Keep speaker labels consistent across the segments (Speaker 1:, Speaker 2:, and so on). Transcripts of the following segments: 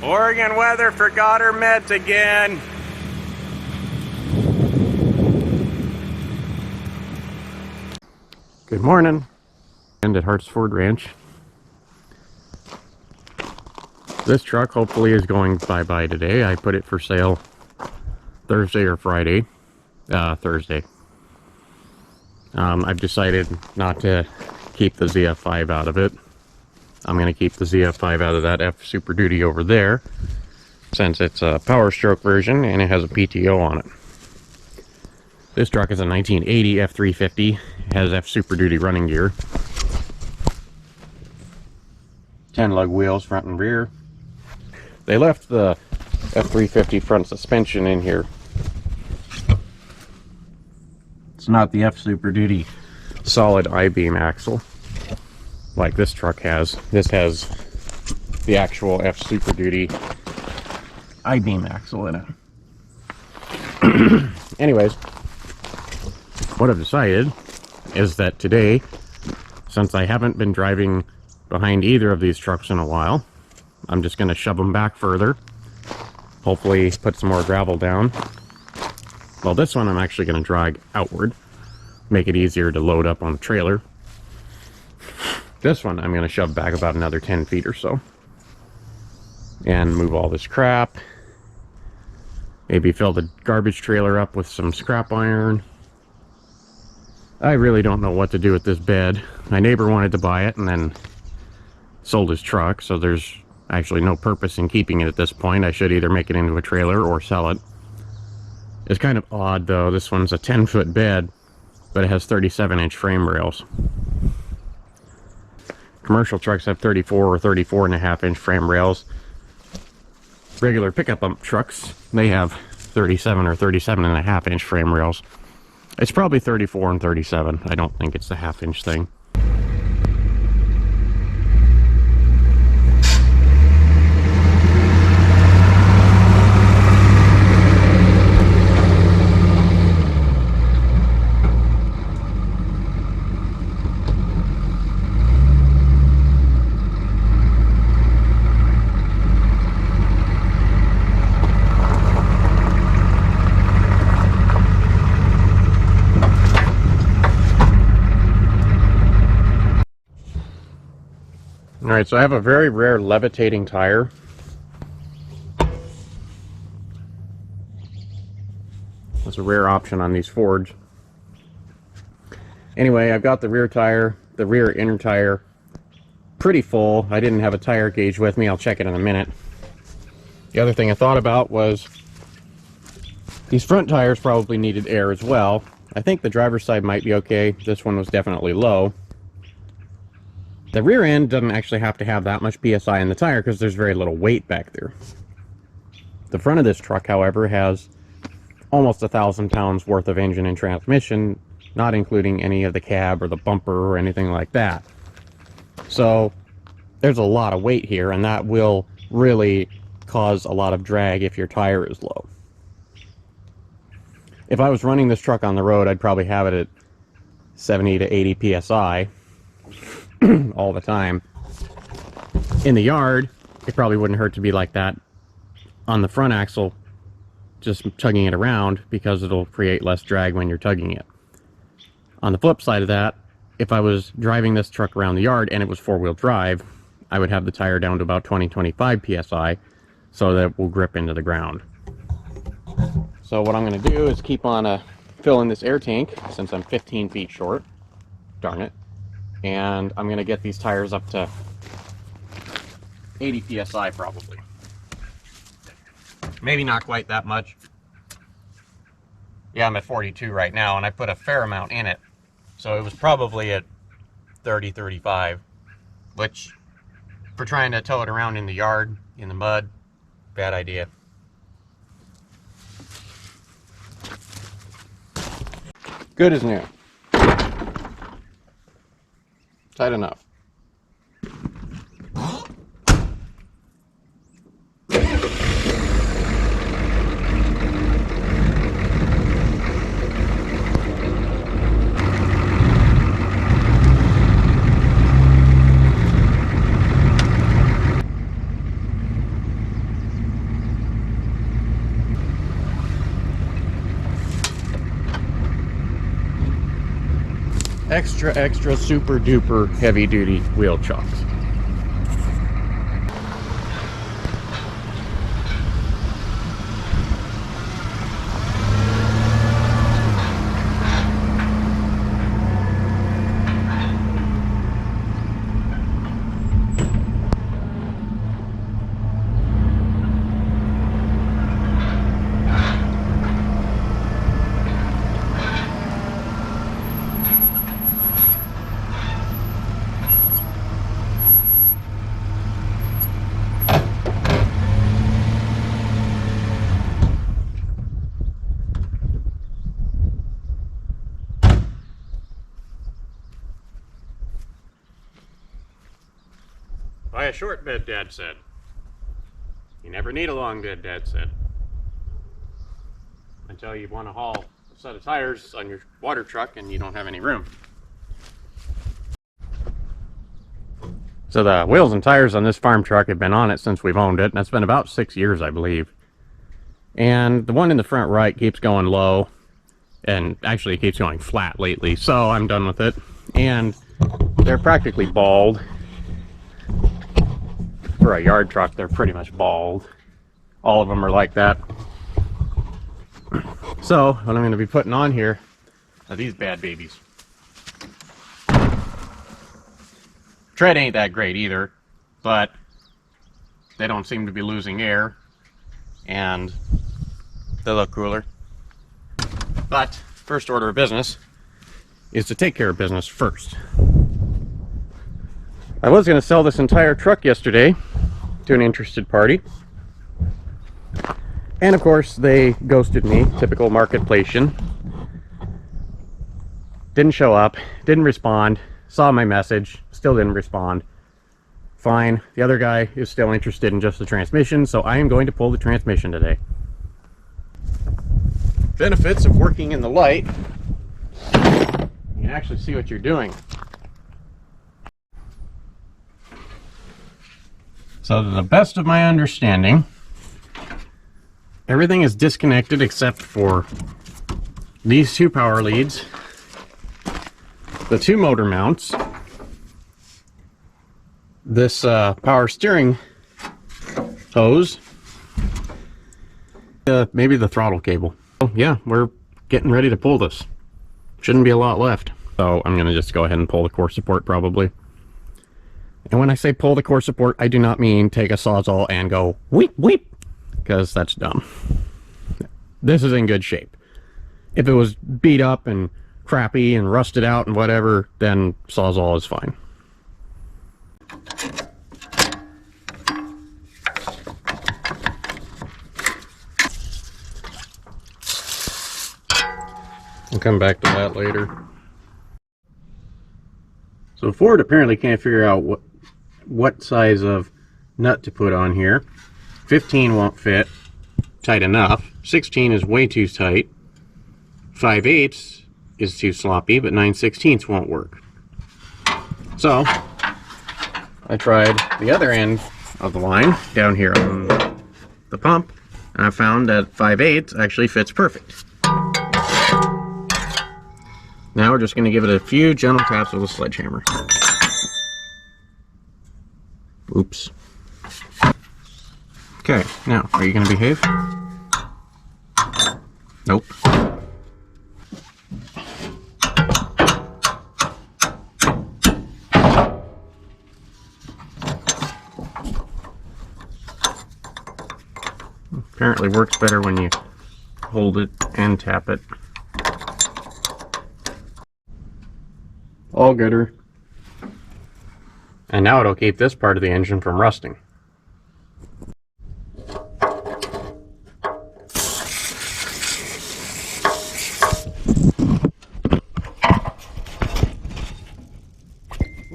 Speaker 1: Oregon weather forgot her meds again. Good morning. And at Harts Ford Ranch. This truck hopefully is going bye-bye today. I put it for sale Thursday or Friday. Thursday. I've decided not to keep the ZF5 out of it. I'm going to keep the ZF5 out of that F-superduty over there, since it's a Power Stroke version and it has a PTO on it. This truck is a 1980 F350. It has F-superduty running gear. 10 lug wheels, front and rear. They left the F350 front suspension in here. It's not the F-superduty solid I-beam axle like this truck has. This has the actual F-superduty I-beam axle in it. Anyways, what I've decided is that today, since I haven't been driving behind either of these trucks in a while, I'm just going to shove them back further. Hopefully put some more gravel down. Well, this one I'm actually going to drag outward. Make it easier to load up on the trailer. This one I'm going to shove back about another 10 feet or so. And move all this crap. Maybe fill the garbage trailer up with some scrap iron. I really don't know what to do with this bed. My neighbor wanted to buy it and then sold his truck, so there's actually no purpose in keeping it at this point. I should either make it into a trailer or sell it. It's kind of odd though. This one's a 10-foot bed, but it has 37-inch frame rails. Commercial trucks have 34 or 34.5-inch frame rails. Regular pickup trucks, they have 37 or 37.5-inch frame rails. It's probably 34 and 37. I don't think it's the half-inch thing. Alright, so I have a very rare levitating tire. That's a rare option on these Fords. Anyway, I've got the rear tire, the rear inner tire, pretty full. I didn't have a tire gauge with me. I'll check it in a minute. The other thing I thought about was these front tires probably needed air as well. I think the driver's side might be okay. This one was definitely low. The rear end doesn't actually have to have that much PSI in the tire because there's very little weight back there. The front of this truck, however, has almost 1,000 pounds worth of engine and transmission, not including any of the cab or the bumper or anything like that. So there's a lot of weight here, and that will really cause a lot of drag if your tire is low. If I was running this truck on the road, I'd probably have it at 70 to 80 PSI. All the time. In the yard, it probably wouldn't hurt to be like that on the front axle, just tugging it around, because it'll create less drag when you're tugging it. On the flip side of that, if I was driving this truck around the yard and it was four-wheel drive, I would have the tire down to about 20-25 PSI so that it will grip into the ground. So what I'm going to do is keep on filling this air tank, since I'm 15 feet short. Darn it. And I'm going to get these tires up to 80 PSI probably. Maybe not quite that much. Yeah, I'm at 42 right now, and I put a fair amount in it. So it was probably at 30, 35, which for trying to tow it around in the yard, in the mud, bad idea. Good as new. Tight enough. extra, extra, super duper heavy duty wheel chocks. Buy a short bed, Dad said. You never need a long bed, Dad said. Until you want to haul a set of tires on your water truck and you don't have any room. So the wheels and tires on this farm truck have been on it since we've owned it, and that's been about 6 years, I believe. And the one in the front right keeps going low, and actually it keeps going flat lately, so I'm done with it. And they're practically bald. For a yard truck, they're pretty much bald. All of them are like that. So what I'm going to be putting on here are these bad babies. Tread ain't that great either, but they don't seem to be losing air, and they look cooler. But first order of business is to take care of business first. I was going to sell this entire truck yesterday to an interested party, and of course they ghosted me. Typical marketplacean. Didn't show up, didn't respond, saw my message, still didn't respond. Fine, the other guy is still interested in just the transmission, so I am going to pull the transmission today. Benefits of working in the light: you can actually see what you're doing. So to the best of my understanding, everything is disconnected except for these two power leads, the two motor mounts, this power steering hose, maybe the throttle cable. Oh yeah, we're getting ready to pull this. Shouldn't be a lot left. So I'm going to just go ahead and pull the core support probably. And when I say pull the core support, I do not mean take a Sawzall and go weep weep, because that's dumb. This is in good shape. If it was beat up and crappy and rusted out and whatever, then Sawzall is fine. I'll come back to that later. So Ford apparently can't figure out what size of nut to put on here. 15 won't fit tight enough. 16 is way too tight. 5/8 is too sloppy, but 9/16 won't work. So I tried the other end of the line down here on the pump, and I found that 5/8 actually fits perfect. Now we're just going to give it a few gentle taps with a sledgehammer. Oops. Okay, now, are you going to behave? Nope. Apparently works better when you hold it and tap it. All gooder. And now it'll keep this part of the engine from rusting.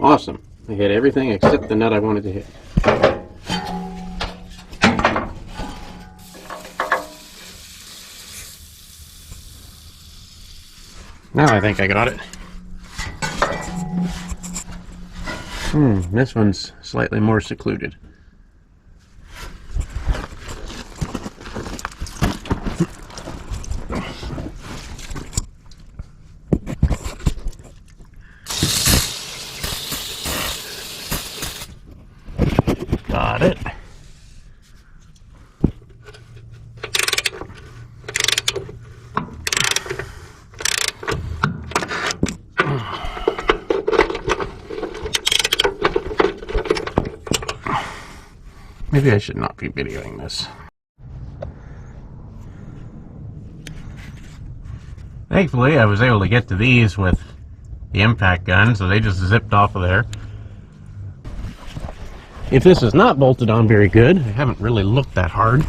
Speaker 1: Awesome. I hit everything except the nut I wanted to hit. Now I think I got it. This one's slightly more secluded. Got it. Maybe I should not be videoing this. Thankfully, I was able to get to these with the impact gun, so they just zipped off of there. If this is not bolted on very good, I haven't really looked that hard.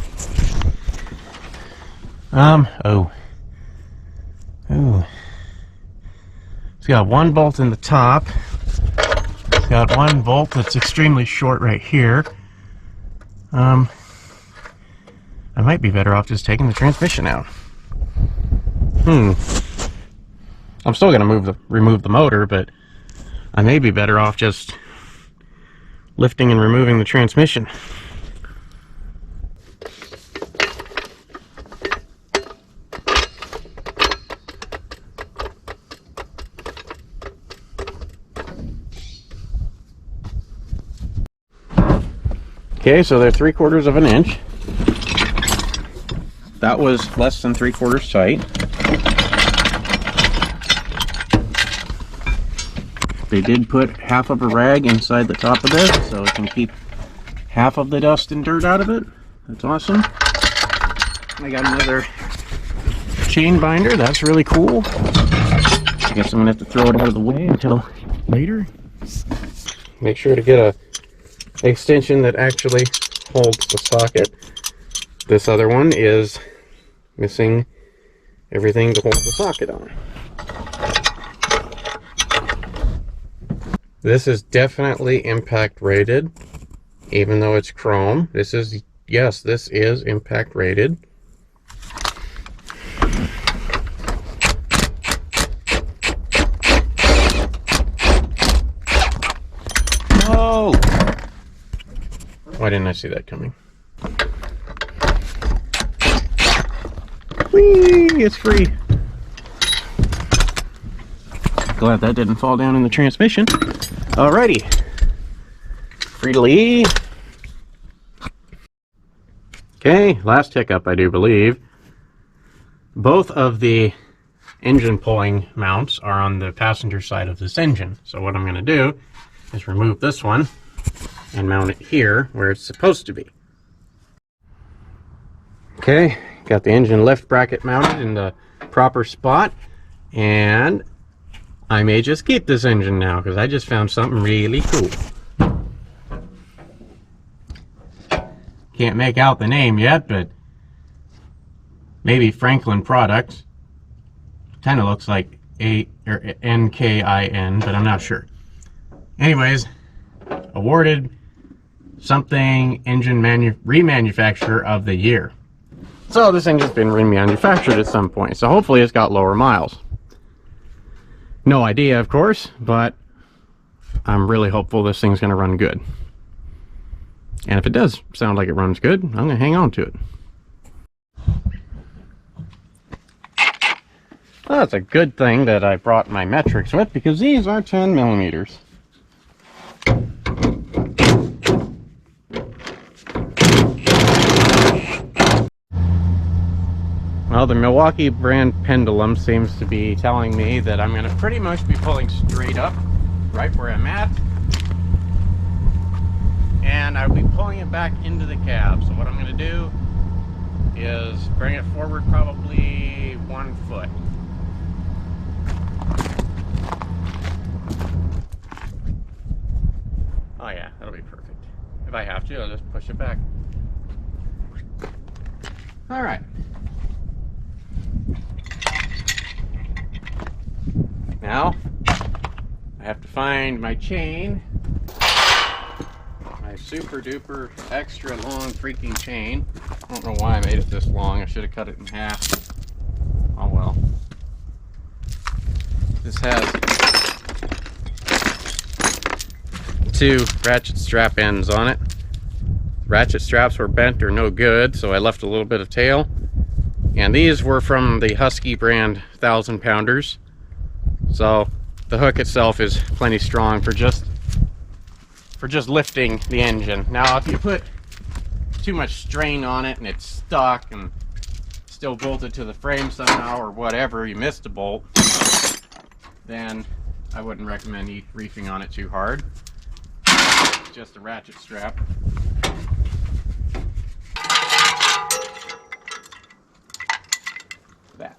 Speaker 1: It's got one bolt in the top. It's got one bolt that's extremely short right here. I might be better off just taking the transmission out. I'm still gonna remove the motor, but I may be better off just lifting and removing the transmission. Okay, so they're 3/4 of an inch. That was less than 3/4 tight. They did put half of a rag inside the top of this, so it can keep half of the dust and dirt out of it. That's awesome. I got another chain binder. That's really cool. I guess I'm gonna have to throw it out of the way until later. Make sure to get a extension that actually holds the socket. This other one is missing everything to hold the socket on. This is definitely impact rated, even though it's chrome. This is, yes, this is impact rated. Oh! Why didn't I see that coming? Whee! It's free. Glad that didn't fall down in the transmission. Alrighty. Free to leave. Okay, last hiccup, I do believe. Both of the engine pulling mounts are on the passenger side of this engine. So what I'm going to do is remove this one and mount it here where it's supposed to be. Okay, got the engine lift bracket mounted in the proper spot, and I may just keep this engine now because I just found something really cool. Can't make out the name yet, but maybe Franklin Products. Kind of looks like NKIN, but I'm not sure. Anyways, awarded something engine remanufacturer of the year. So this engine's been remanufactured at some point, so hopefully it's got lower miles. No idea, of course, but I'm really hopeful this thing's going to run good. And if it does sound like it runs good, I'm going to hang on to it. Well, it's a good thing that I brought my metrics with, because these are 10 millimeters. Well, the Milwaukee brand pendulum seems to be telling me that I'm going to pretty much be pulling straight up, right where I'm at. And I'll be pulling it back into the cab. So what I'm going to do is bring it forward probably 1 foot. Oh yeah, that'll be perfect. If I have to, I'll just push it back. All right. Now, I have to find my chain, my super duper extra long freaking chain. I don't know why I made it this long. I should have cut it in half. Oh well. This has 2 ratchet strap ends on it. Ratchet straps were bent or no good, so I left a little bit of tail. And these were from the Husky brand 1,000-pounders. So the hook itself is plenty strong for just for just lifting the engine. Now, if you put too much strain on it and it's stuck and still bolted to the frame somehow or whatever, you missed a bolt, then I wouldn't recommend reefing on it too hard. It's just a ratchet strap. That.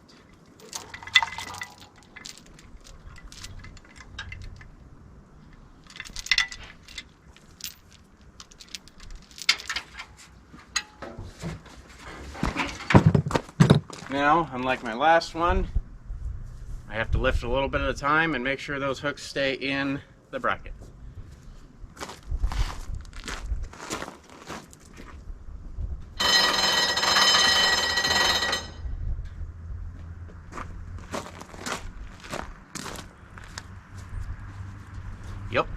Speaker 1: Now, unlike my last one, I have to lift a little bit at a time and make sure those hooks stay in the bracket. Yep.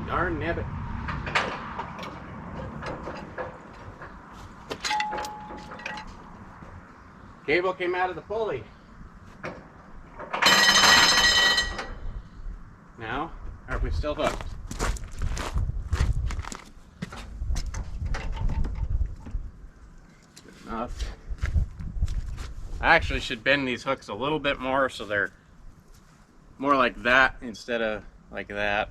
Speaker 1: Darn nabbit. Cable came out of the pulley. Now, are we still hooked? Good enough. I actually should bend these hooks a little bit more so they're more like that instead of like that,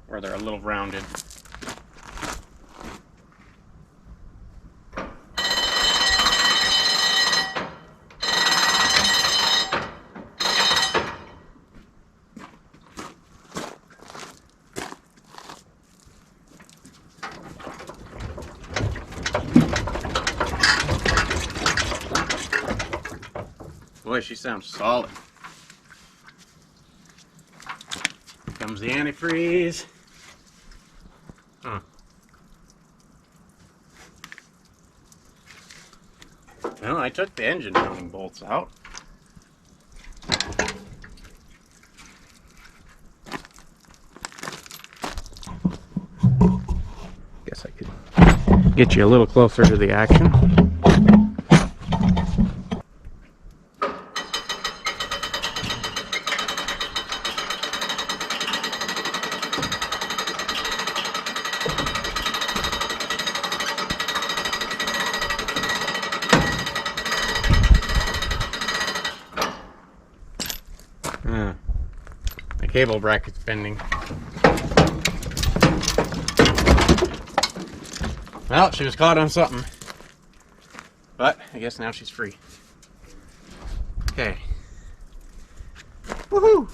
Speaker 1: where they're a little rounded. Boy, she sounds solid. Here comes the antifreeze. Well, I took the engine mounting bolts out. Guess I could get you a little closer to the action. The cable bracket's bending. Well, she was caught on something. But I guess now she's free. Okay. Woohoo!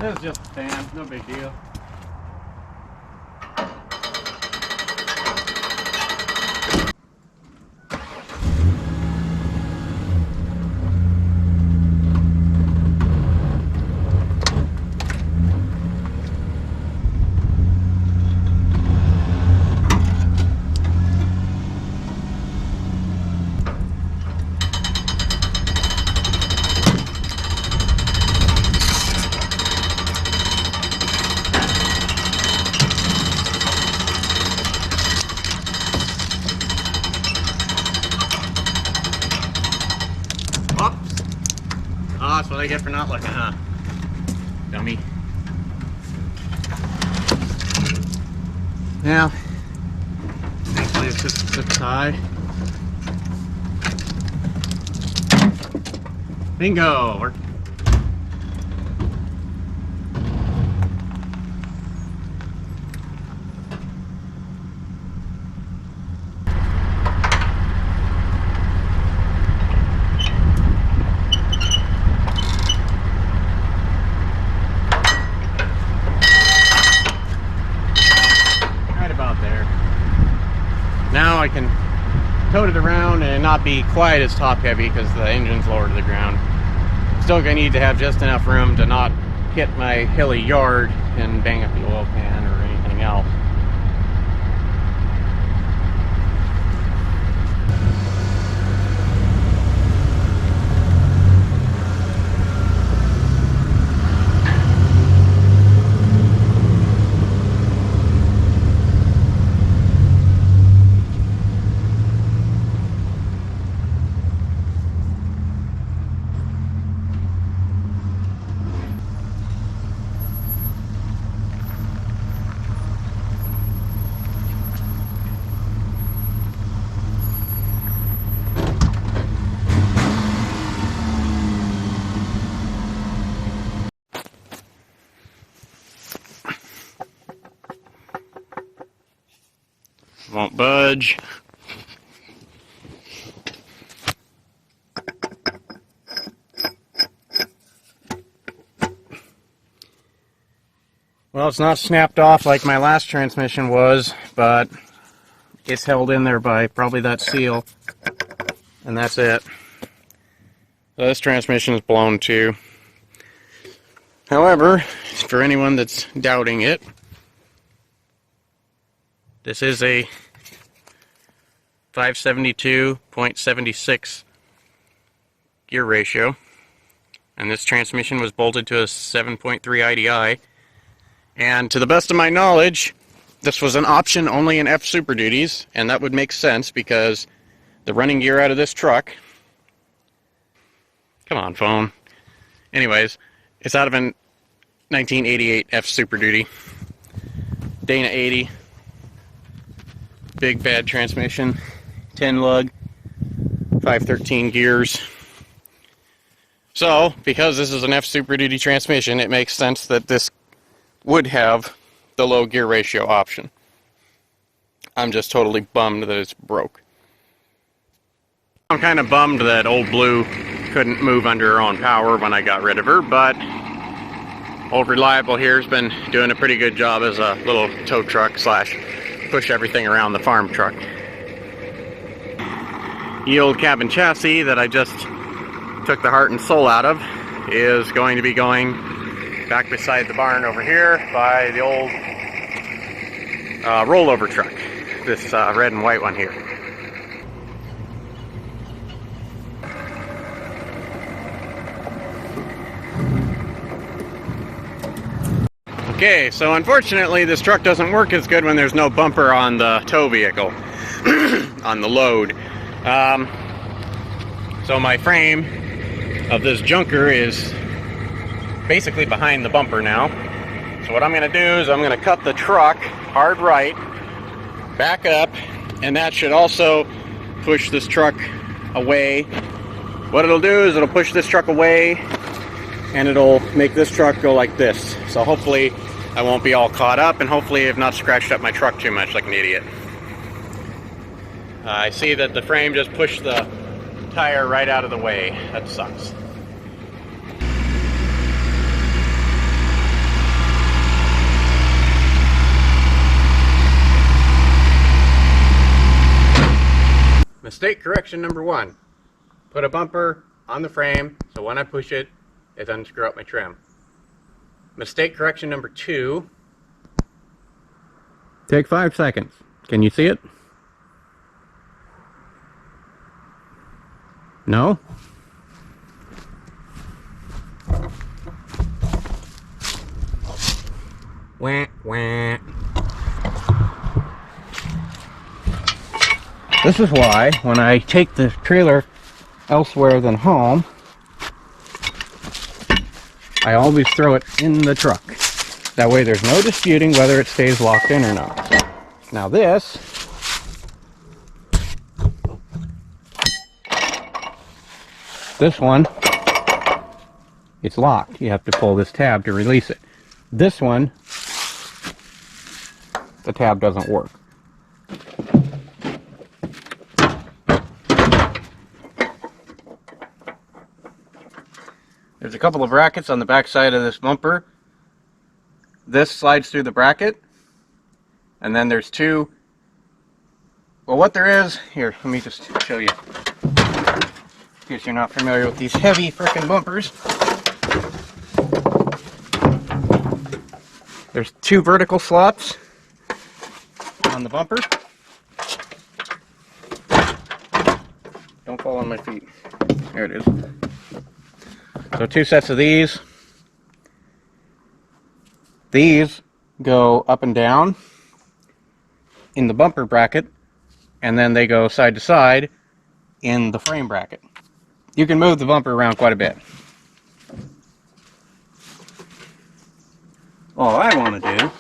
Speaker 1: That was just a fan, no big deal. That's what I get for not looking, huh? Dummy. Now, thankfully it's just zipped high. Bingo! can tote it around and not be quite as top heavy because the engine's lower to the ground. Still gonna need to have just enough room to not hit my hilly yard and bang up the oil pan or anything else. Won't budge. Well, it's not snapped off like my last transmission was, but it's held in there by probably that seal, and that's it. So this transmission is blown too. However, for anyone that's doubting it, this is a 572.76 gear ratio, and this transmission was bolted to a 7.3 IDI, and to the best of my knowledge, this was an option only in F-superduties, and that would make sense because the running gear out of this truck, come on phone, anyways, it's out of a 1988 F-superduty, Dana 80, big bad transmission, 10 lug, 513 gears. So, because this is an F-superduty transmission, it makes sense that this would have the low gear ratio option. I'm just totally bummed that it's broke. I'm kind of bummed that Old Blue couldn't move under her own power when I got rid of her, but Old Reliable here has been doing a pretty good job as a little tow truck slash push everything around the farm truck. The old cabin chassis that I just took the heart and soul out of is going to be going back beside the barn over here by the old rollover truck, this red and white one here. Okay, so unfortunately this truck doesn't work as good when there's no bumper on the tow vehicle, on the load. So my frame of this junker is basically behind the bumper now. So what I'm going to do is I'm going to cut the truck hard right, back up, and that should also push this truck away. What it'll do is it'll push this truck away and it'll make this truck go like this. So hopefully I won't be all caught up, and hopefully I've not scratched up my truck too much like an idiot. I see that the frame just pushed the tire right out of the way. That sucks. Mistake correction number 1. Put a bumper on the frame so when I push it, it doesn't screw up my trim. Mistake correction number 2. Take 5 seconds. Can you see it? No? Wah, wah. This is why when I take the trailer elsewhere than home, I always throw it in the truck. That way there's no disputing whether it stays locked in or not. Now this one, it's locked. You have to pull this tab to release it. This one, the tab doesn't work. There's a couple of brackets on the back side of this bumper. This slides through the bracket, and then there's 2 Well, what there is, here, let me just show you. In case you're not familiar with these heavy frickin' bumpers. There's 2 vertical slots on the bumper. Don't fall on my feet. There it is. So 2 sets of these. These go up and down in the bumper bracket, and then they go side to side in the frame bracket. You can move the bumper around quite a bit. All I want to do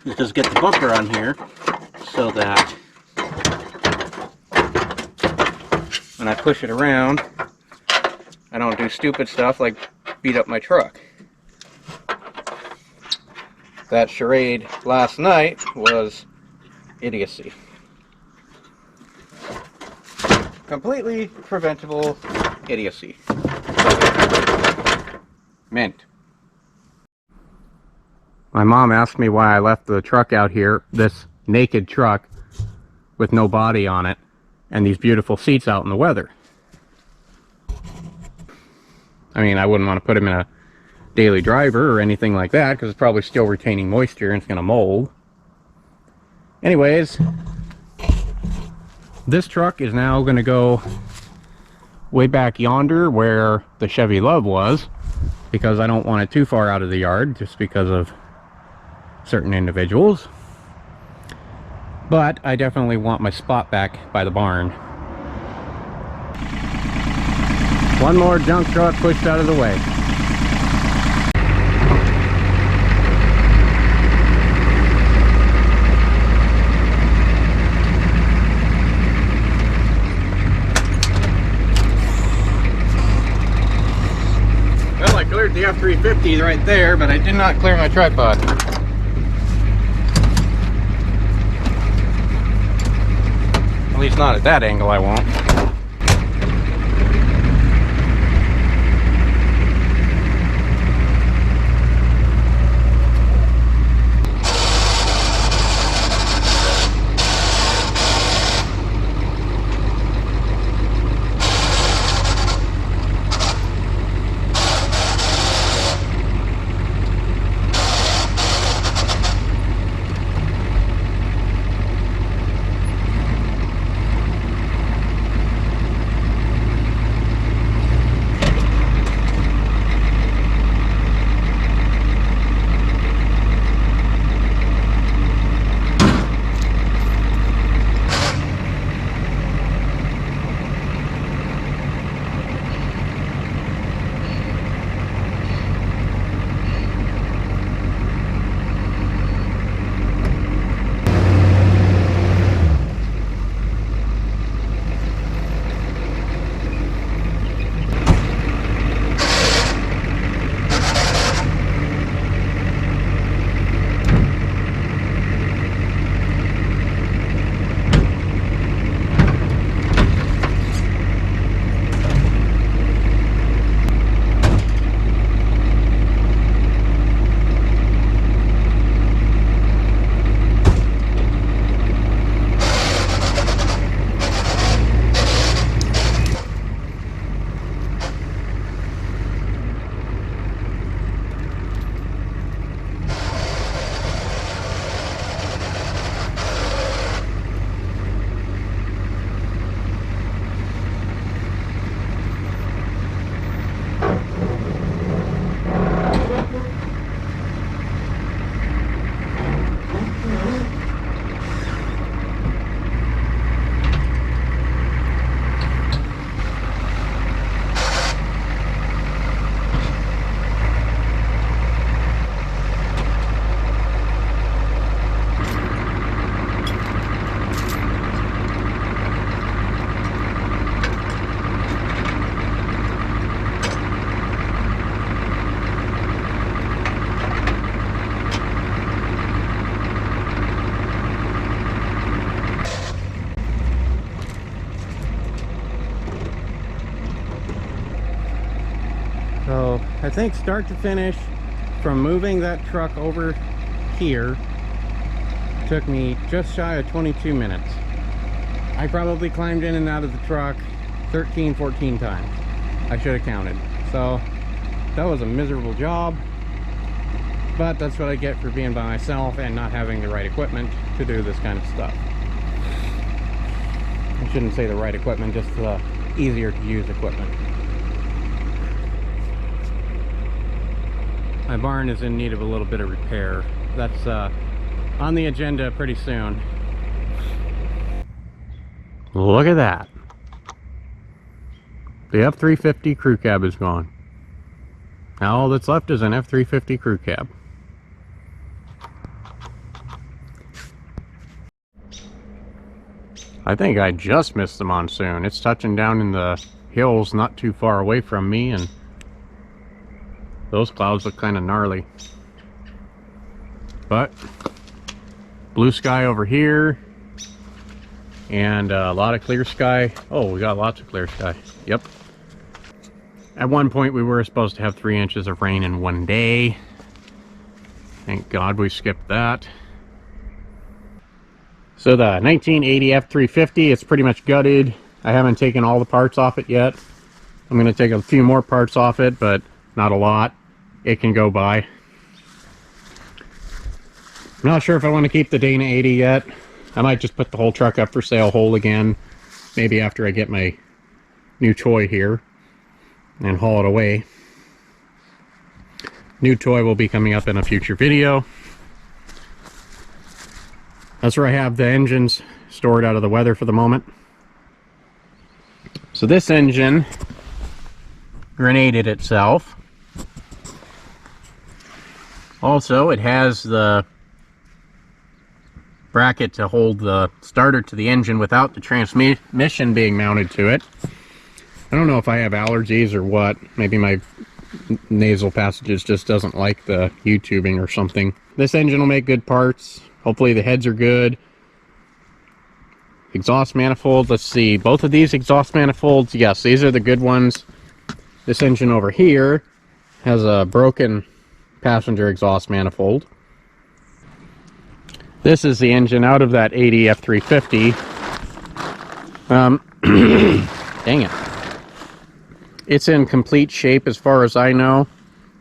Speaker 1: is just get the bumper on here so that when I push it around, I don't do stupid stuff like beat up my truck. That charade last night was idiocy. Completely preventable idiocy. Mint. My mom asked me why I left the truck out here, this naked truck with no body on it, and these beautiful seats out in the weather. I mean, I wouldn't want to put them in a daily driver or anything like that, because it's probably still retaining moisture and it's going to mold. Anyways, this truck is now going to go way back yonder where the Chevy Love was, because I don't want it too far out of the yard, just because of certain individuals. But I definitely want my spot back by the barn. One more junk truck pushed out of the way. Well, I cleared the F-350 right there, but I did not clear my tripod. At least not at that angle, I won't. So I think start to finish, from moving that truck over here Took me just shy of 22 minutes. I probably climbed in and out of the truck 13, 14 times. I should have counted. So that was a miserable job, but that's what I get for being by myself and not having the right equipment to do this kind of stuff. I shouldn't say the right equipment, just the easier to use equipment. My barn is in need of a little bit of repair. That's on the agenda pretty soon. Look at that. The F350 crew cab is gone. Now all that's left is an F350 crew cab. I think I just missed the monsoon. It's touching down in the hills not too far away from me, and those clouds look kind of gnarly. But blue sky over here, and a lot of clear sky. Oh, we got lots of clear sky. Yep. At one point we were supposed to have 3 inches of rain in one day. Thank God we skipped that. So the 1980 F350, it's pretty much gutted. I haven't taken all the parts off it yet. I'm going to take a few more parts off it, but not a lot. It can go by. I'm not sure if I want to keep the Dana 80 yet. I might just put the whole truck up for sale whole again. Maybe after I get my new toy here and haul it away. New toy will be coming up in a future video. That's where I have the engines stored out of the weather for the moment. So this engine grenaded itself. Also, it has the bracket to hold the starter to the engine without the transmission being mounted to it. I don't know if I have allergies or what. Maybe my nasal passages just doesn't like the YouTubing or something. This engine will make good parts. Hopefully the heads are good. Exhaust manifold, let's see. Both of these exhaust manifolds, yes, these are the good ones. This engine over here has a broken passenger exhaust manifold. This is the engine out of that 80 F350. Dang it. It's in complete shape as far as I know.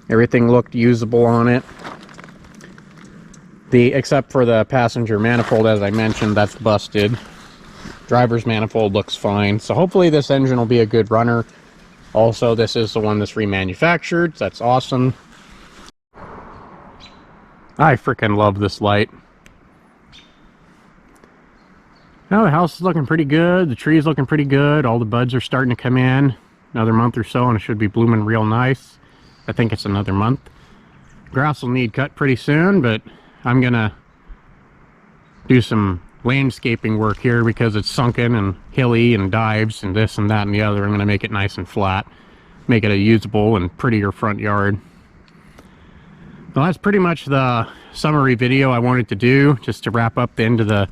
Speaker 1: Everything looked usable on it. Except for the passenger manifold, as I mentioned, that's busted. Driver's manifold looks fine. So hopefully this engine will be a good runner. Also, this is the one that's remanufactured. That's awesome. I freaking love this light. Now the house is looking pretty good. The tree's looking pretty good. All the buds are starting to come in. Another month or so and it should be blooming real nice. I think it's another month. Grass will need cut pretty soon, but I'm gonna do some landscaping work here because it's sunken and hilly and dives and this and that and the other. I'm gonna make it nice and flat, make it a usable and prettier front yard. Well, that's pretty much the summary video I wanted to do, just to wrap up the end of the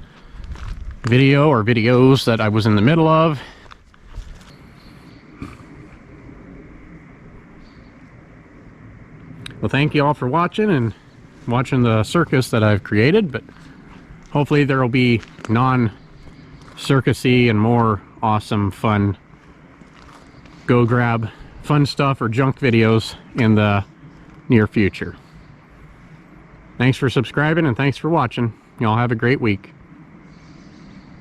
Speaker 1: video or videos that I was in the middle of. Well, thank you all for watching and watching the circus that I've created, but hopefully there will be non-circusy and more awesome, fun, go grab fun stuff or junk videos in the near future. Thanks for subscribing and thanks for watching. Y'all have a great week.